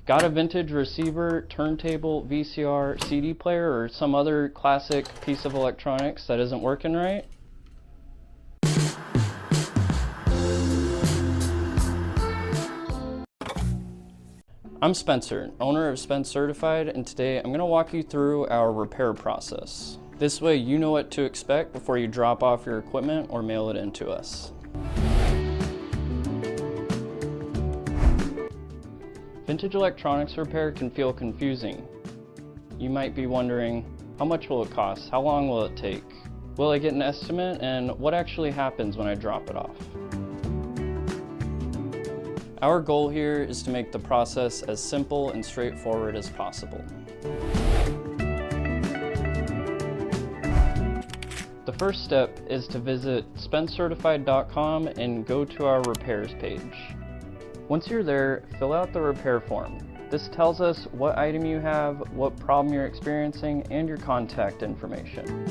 Got a vintage receiver, turntable, VCR, CD player, or some other classic piece of electronics that isn't working right? I'm Spencer, owner of SpenCertified, and today I'm going to walk you through our repair process. This way you know what to expect before you drop off your equipment or mail it in to us. Vintage electronics repair can feel confusing. You might be wondering, how much will it cost? How long will it take? Will I get an estimate? And what actually happens when I drop it off? Our goal here is to make the process as simple and straightforward as possible. The first step is to visit SpenCertified.com and go to our repairs page. Once you're there, fill out the repair form. This tells us what item you have, what problem you're experiencing, and your contact information.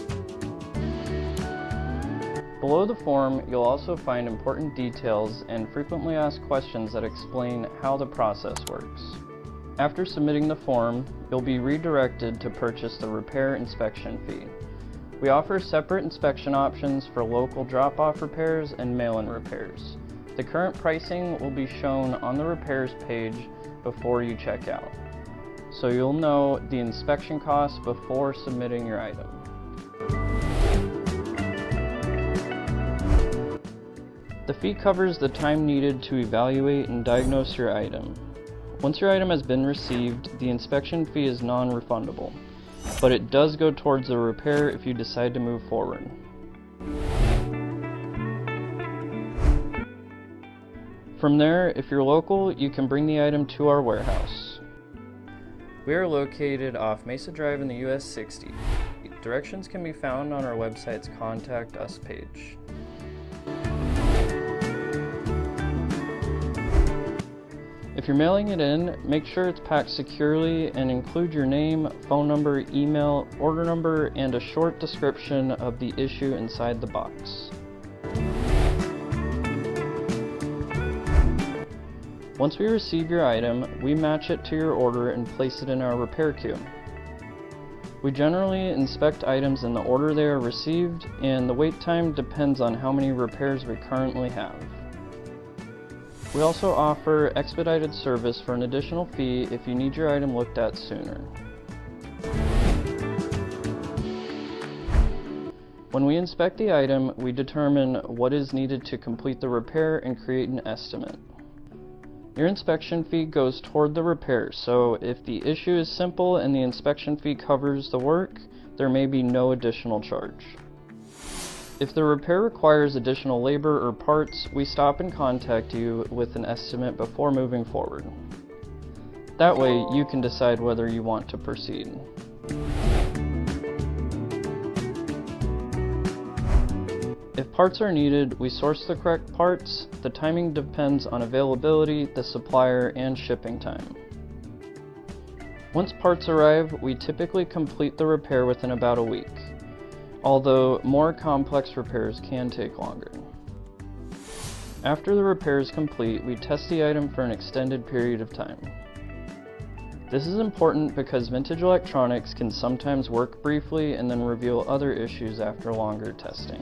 Below the form, you'll also find important details and frequently asked questions that explain how the process works. After submitting the form, you'll be redirected to purchase the repair inspection fee. We offer separate inspection options for local drop-off repairs and mail-in repairs. The current pricing will be shown on the repairs page before you check out, so you'll know the inspection costs before submitting your item. The fee covers the time needed to evaluate and diagnose your item. Once your item has been received, the inspection fee is non-refundable, but it does go towards the repair if you decide to move forward. From there, if you're local, you can bring the item to our warehouse. We are located off Mesa Drive in the US 60. Directions can be found on our website's Contact Us page. If you're mailing it in, make sure it's packed securely and include your name, phone number, email, order number, and a short description of the issue inside the box. Once we receive your item, we match it to your order and place it in our repair queue. We generally inspect items in the order they are received, and the wait time depends on how many repairs we currently have. We also offer expedited service for an additional fee if you need your item looked at sooner. When we inspect the item, we determine what is needed to complete the repair and create an estimate. Your inspection fee goes toward the repair, so if the issue is simple and the inspection fee covers the work, there may be no additional charge. If the repair requires additional labor or parts, we stop and contact you with an estimate before moving forward. That way, you can decide whether you want to proceed. If parts are needed, we source the correct parts. The timing depends on availability, the supplier, and shipping time. Once parts arrive, we typically complete the repair within about a week, although more complex repairs can take longer. After the repair is complete, we test the item for an extended period of time. This is important because vintage electronics can sometimes work briefly and then reveal other issues after longer testing.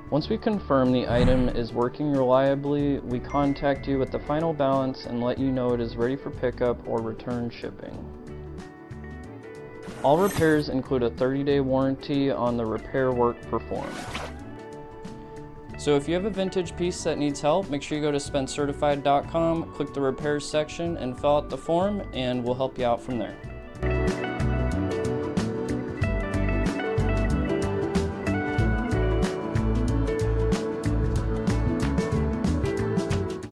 Once we confirm the item is working reliably, we contact you with the final balance and let you know it is ready for pickup or return shipping. All repairs include a 30-day warranty on the repair work performed. So if you have a vintage piece that needs help, make sure you go to SpenCertified.com, click the repairs section, and fill out the form, and we'll help you out from there.